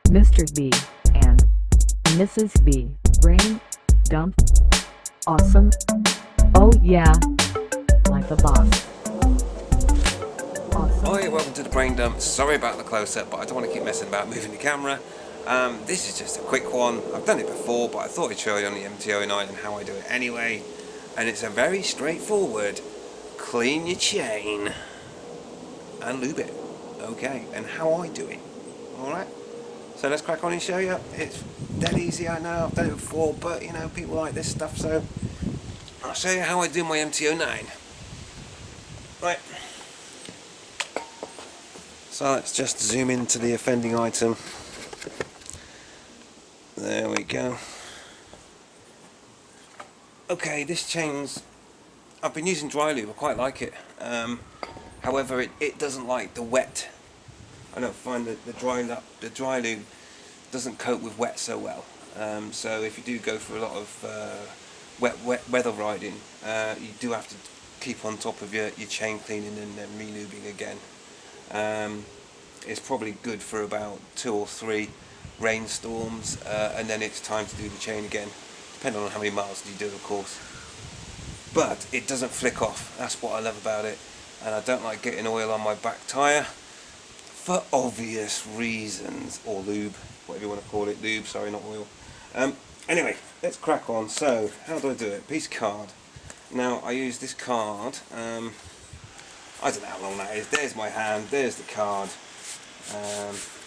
Mr. B and Mrs. B. Braindump. Awesome. Oh yeah. Like a boss. Awesome. Hi, welcome to the Braindump. Sorry about the close-up, but I don't want to keep messing about moving the camera. This is just a quick one. I've done it before, but I thought I'd show you on the MT09 and how I do it anyway. And it's a very straightforward, clean your chain and lube it. Okay, and how I do it. Alright, so let's crack on and show you. It's dead easy, I know, I've done it before, but you know, people like this stuff, so I'll show you how I do my MT09. Right. So let's just zoom into the offending item. There we go. Okay, this chain's... I've been using dry lube, I quite like it. However, it doesn't like the wet. I don't find that the dry lube doesn't cope with wet so well. So if you do go for a lot of wet weather riding, you do have to keep on top of your chain cleaning and then re-lubing again. It's probably good for about 2 or 3 rainstorms, and then it's time to do the chain again, depending on how many miles you do, of course. But it doesn't flick off. That's what I love about it. And I don't like getting oil on my back tyre for obvious reasons, or lube, whatever you want to call it. Lube, sorry, not oil. Anyway, let's crack on. So how do I do it? Piece of card. Now I use this card. I don't know how long that is. There's my hand, there's the card,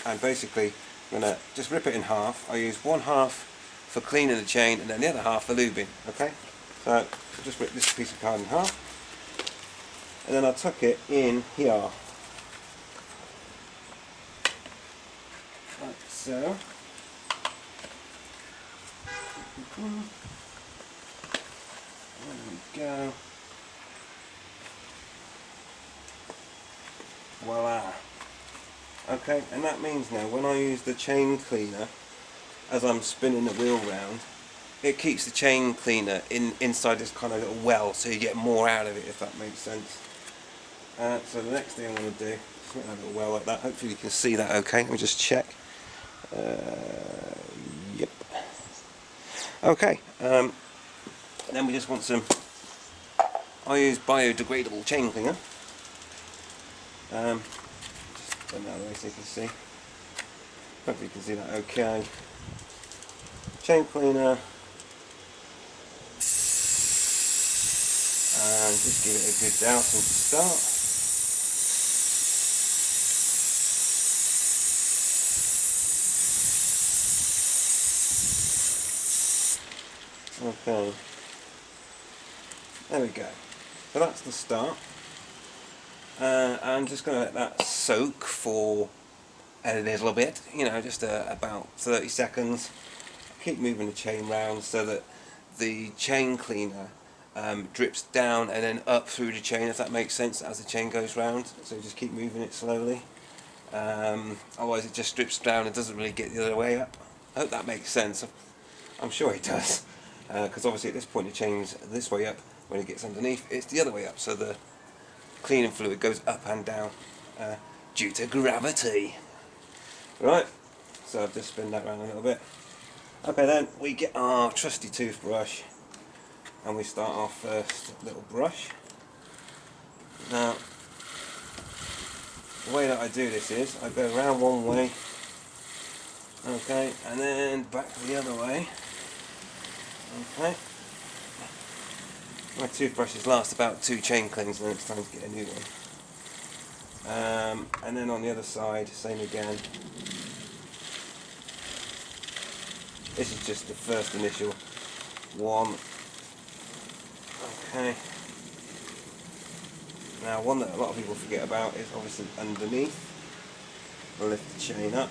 and basically I'm going to just rip it in half. I use one half for cleaning the chain and then the other half for lubing. Okay, so just rip this piece of card in half and then I'll tuck it in here, like so. There we go. Voila. Okay, and that means now when I use the chain cleaner as I'm spinning the wheel round, it keeps the chain cleaner inside this kind of little well, so you get more out of it, if that makes sense. So the next thing I'm going to do is make that little well like that. Hopefully you can see that okay. Let me just check. Yep. Okay. Then we just want some... I use biodegradable chain cleaner. Just turn that away so you can see. Hopefully you can see that okay. Chain cleaner. And just give it a good dousing to start. Okay. There we go. So that's the start. I'm just going to let that soak for a little bit, you know, just about 30 seconds. Keep moving the chain round so that the chain cleaner drips down and then up through the chain, if that makes sense, as the chain goes round. So just keep moving it slowly. Otherwise it just drips down and doesn't really get the other way up. I hope that makes sense. I'm sure it does. Because obviously at this point the chain's this way up. When it gets underneath, it's the other way up. So the cleaning fluid goes up and down due to gravity. Right, so I've just spin that around a little bit. Okay, then we get our trusty toothbrush and we start our first little brush. Now, the way that I do this is I go around one way, okay, and then back the other way. Okay. My toothbrushes last about 2 chain cleans and then it's time to get a new one. And then on the other side, same again. This is just the first initial one. Okay. Now one that a lot of people forget about is obviously underneath. I'll lift the chain up.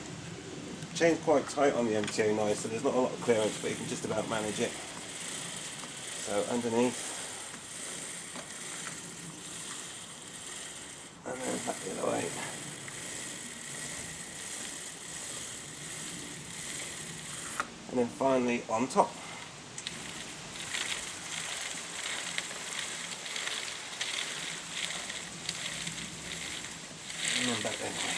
The chain's quite tight on the MT09, so there's not a lot of clearance, but you can just about manage it. So underneath. And then back the other way. And then finally on top. And then back that way.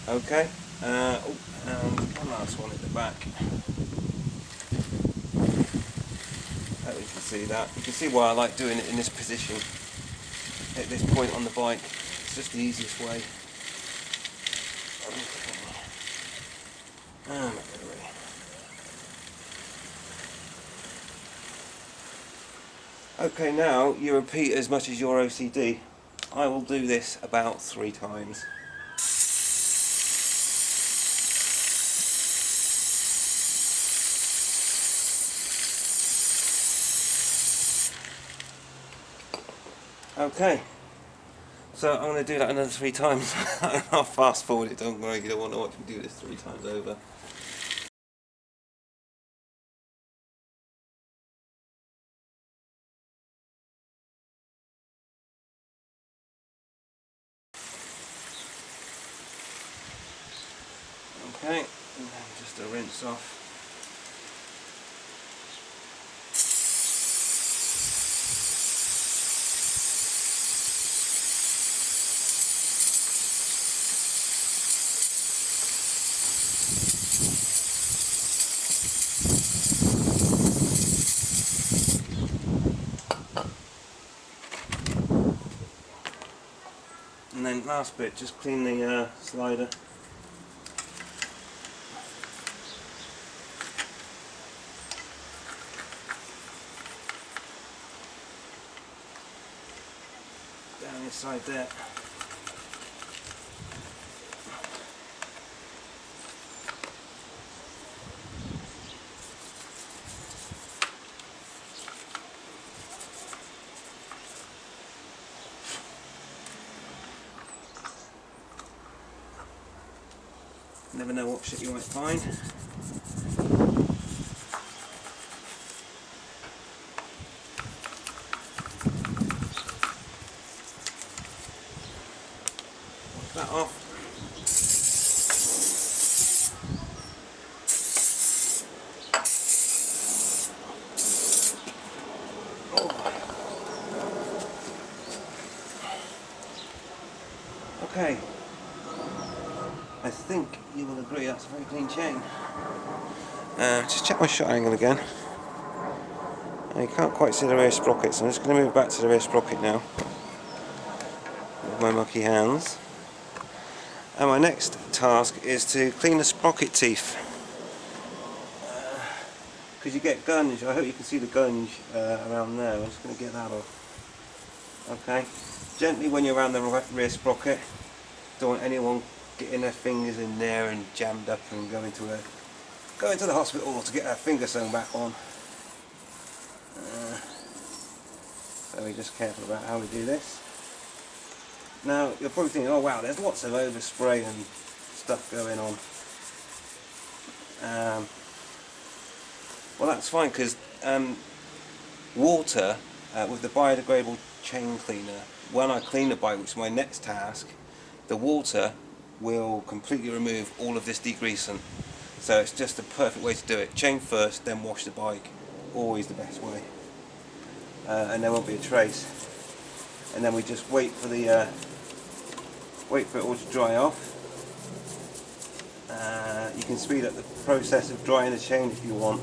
Okay, and one last one at the back. Hope you can see that. You can see why I like doing it in this position at this point on the bike. It's just the easiest way. Okay, now you repeat as much as your OCD. I will do this about 3 times. Okay, so I'm going to do that another 3 times. I'll fast forward it, don't worry, you don't want to watch me do this 3 times over. Okay, and then just a rinse off. And then last bit, just clean the slider. Down inside there. Never know what shit you might find. Wash that off. Okay, I think you will agree that's a very clean chain. Just check my shot angle again. You can't quite see the rear sprocket, so I'm just going to move back to the rear sprocket now with my mucky hands. And my next task is to clean the sprocket teeth. Because you get gunge, I hope you can see the gunge around there. I'm just going to get that off. Okay, gently when you're around the rear sprocket. Don't want anyone getting their fingers in there and jammed up and going to the hospital to get their finger sewn back on. So we're just careful about how we do this. Now you're probably thinking, oh wow, there's lots of overspray and stuff going on. Well, that's fine, because water with the biodegradable chain cleaner, when I clean the bike, which is my next task, the water will completely remove all of this degreasant. So it's just the perfect way to do it. Chain first, then wash the bike. Always the best way. And there won't be a trace. And then we just wait for it all to dry off. You can speed up the process of drying the chain if you want.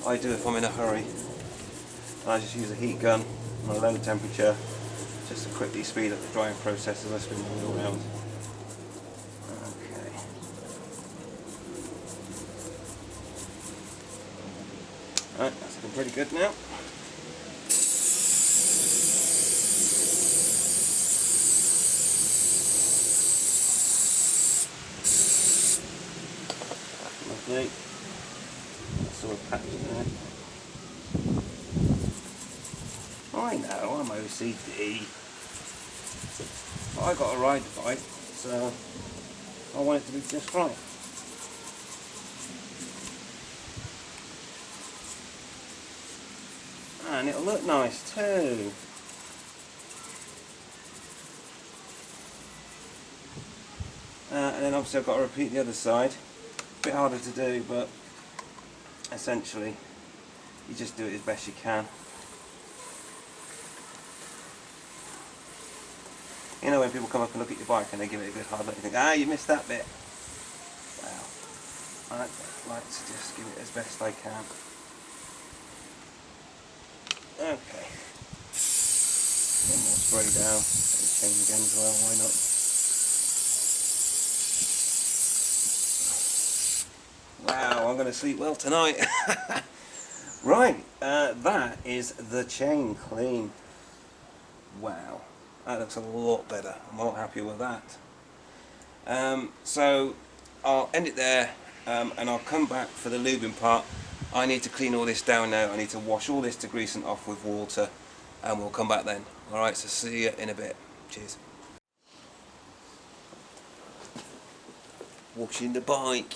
I do if I'm in a hurry. And I just use a heat gun on a low temperature just to quickly speed up the drying process as I spin the wheel around. Okay. Alright, that's looking pretty good now. Lovely. That's all packed in there. I know, I'm OCD. But I got to ride the bike, so I want it to be just right. And it'll look nice too. And then obviously I've got to repeat the other side. A bit harder to do, but essentially you just do it as best you can. You know, when people come up and look at your bike and they give it a good hard look, you think, ah, you missed that bit. Well, I like to just give it as best I can. Okay. One more spray down. Let me change again as well, why not? Wow, I'm going to sleep well tonight. Right, that is the chain clean. Wow, that looks a lot better. I'm a lot happier with that. So I'll end it there, and I'll come back for the lubing part. I need to clean all this down now. I need to wash all this degreasant off with water, and we'll come back then. Alright, so see you in a bit. Cheers. Washing the bike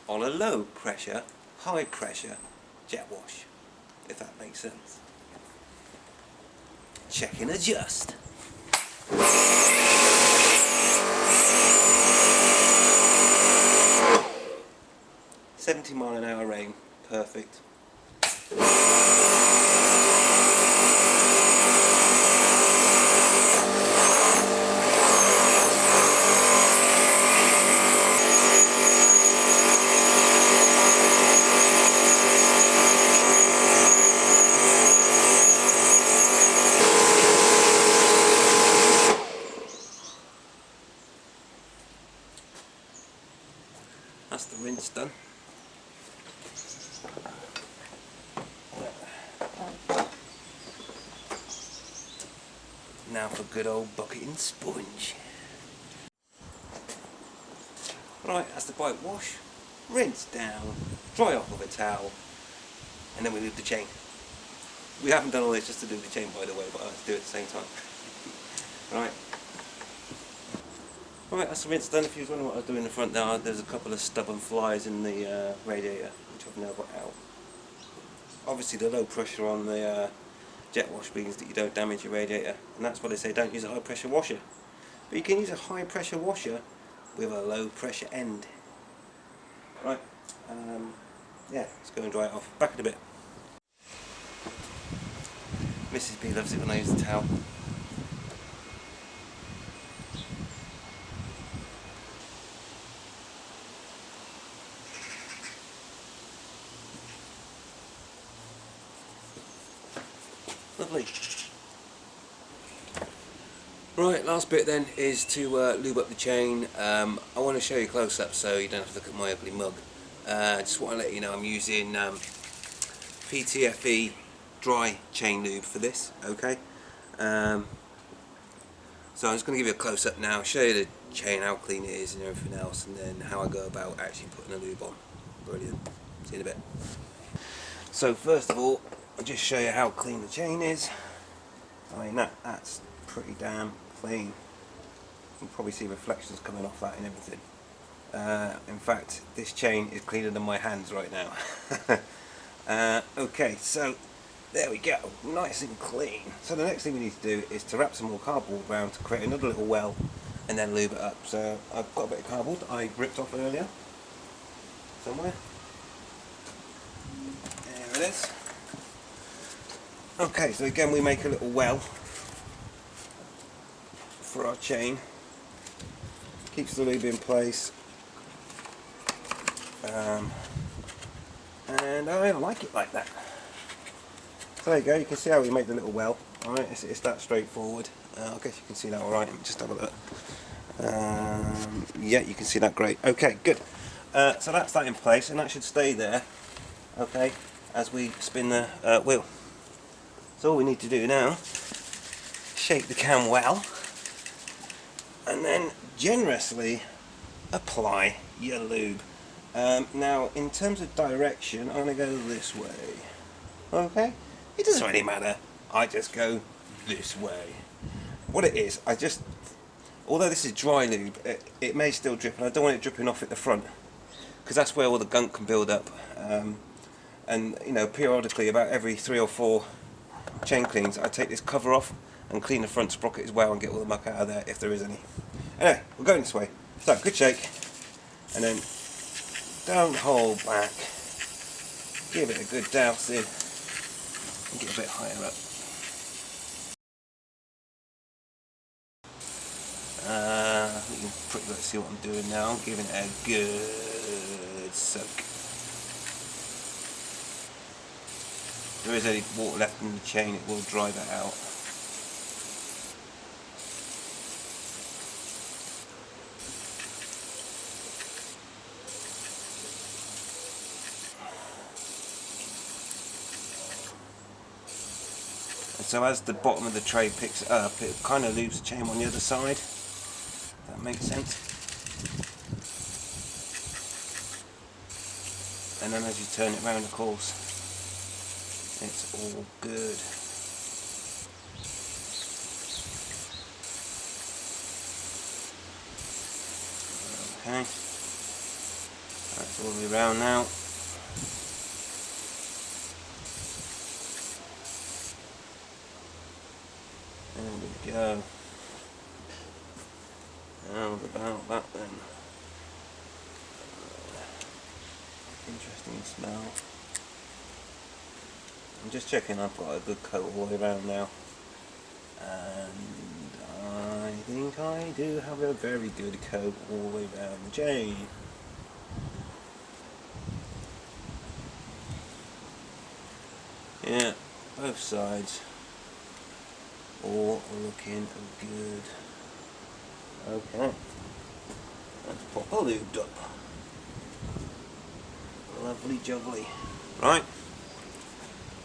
on a low pressure, high pressure jet wash, if that makes sense. Check and adjust. "70 mile an hour rain, perfect." That's the rinse done. Now for good old bucket and sponge. Right, that's the bike wash. Rinse down, dry off with a towel, and then we lube the chain. We haven't done all this just to do the chain, by the way, but I have to do it at the same time. Right. Right, that's the rinse done. If you was wondering what I was doing in the front there, there's a couple of stubborn flies in the radiator, which I've now got out. Obviously the low pressure on the jet wash means that you don't damage your radiator, and that's why they say don't use a high pressure washer. But you can use a high pressure washer with a low pressure end. Right, yeah, let's go and dry it off. Back in a bit. Mrs. B loves it when I use the towel. Lovely. Right, last bit then is to lube up the chain. I want to show you close up so you don't have to look at my ugly mug. Just want to let you know I'm using ptfe dry chain lube for this, okay? So I'm just going to give you a close up now, show you the chain, how clean it is and everything else, and then how I go about actually putting a lube on. Brilliant. See you in a bit. So first of all, I'll just show you how clean the chain is. I mean that's pretty damn clean. You can probably see reflections coming off that and everything. In fact, this chain is cleaner than my hands right now. Okay, so there we go, nice and clean. So the next thing we need to do is to wrap some more cardboard around to create another little well and then lube it up. So I've got a bit of cardboard that I ripped off earlier somewhere. There it is. Okay, so again we make a little well for our chain. Keeps the lube in place. And I like it like that. So there you go, you can see how we make the little well. Alright, it's that straightforward. I guess you can see that alright. Let me just have a look. Yeah, you can see that great. Okay, good. So that's that in place, and that should stay there, okay, as we spin the wheel. So all we need to do now, shake the cam well, and then generously apply your lube. Now, in terms of direction, I'm going to go this way. Okay? It doesn't really matter. I just go this way. What it is, although this is dry lube, it may still drip, and I don't want it dripping off at the front, because that's where all the gunk can build up. And, you know, periodically, about every 3 or 4 chain cleans, I take this cover off and clean the front sprocket as well and get all the muck out of there if there is any. Anyway, we're going this way. So, good shake, and then don't hold back. Give it a good douse in and get a bit higher up. quick look, see what I'm doing now. I'm giving it a good soak. If there is any water left in the chain, it will dry that out. And so as the bottom of the tray picks it up, it kind of lubes the chain on the other side. If that makes sense. And then as you turn it round, of course, it's all good. Okay, that's all the way around now. There we go. How about that then? Interesting smell. I'm just checking I've got a good coat all the way around now. And I think I do have a very good coat all the way around the chain. Yeah, both sides. All looking good. Okay. That's proper lubed up. Lovely jubbly. Right.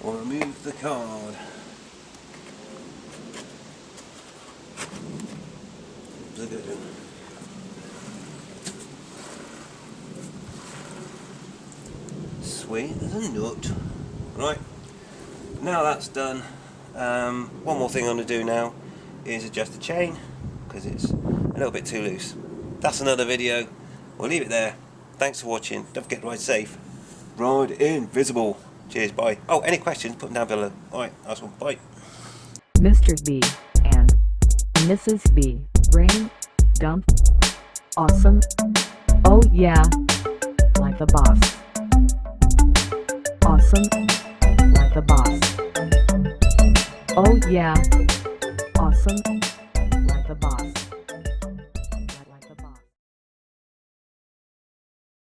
We'll remove the card. Sweet as a nut. Right. Now that's done. One more thing I'm going to do now is adjust the chain because it's a little bit too loose. That's another video. We'll leave it there. Thanks for watching. Don't forget to ride safe. Ride invisible. Cheers, bye. Oh, any questions, put them down below. Alright, nice one, bye. Mr. B and Mrs. B. Braindump. Awesome. Oh yeah. Like the boss. Awesome. Like the boss. Oh yeah. Awesome.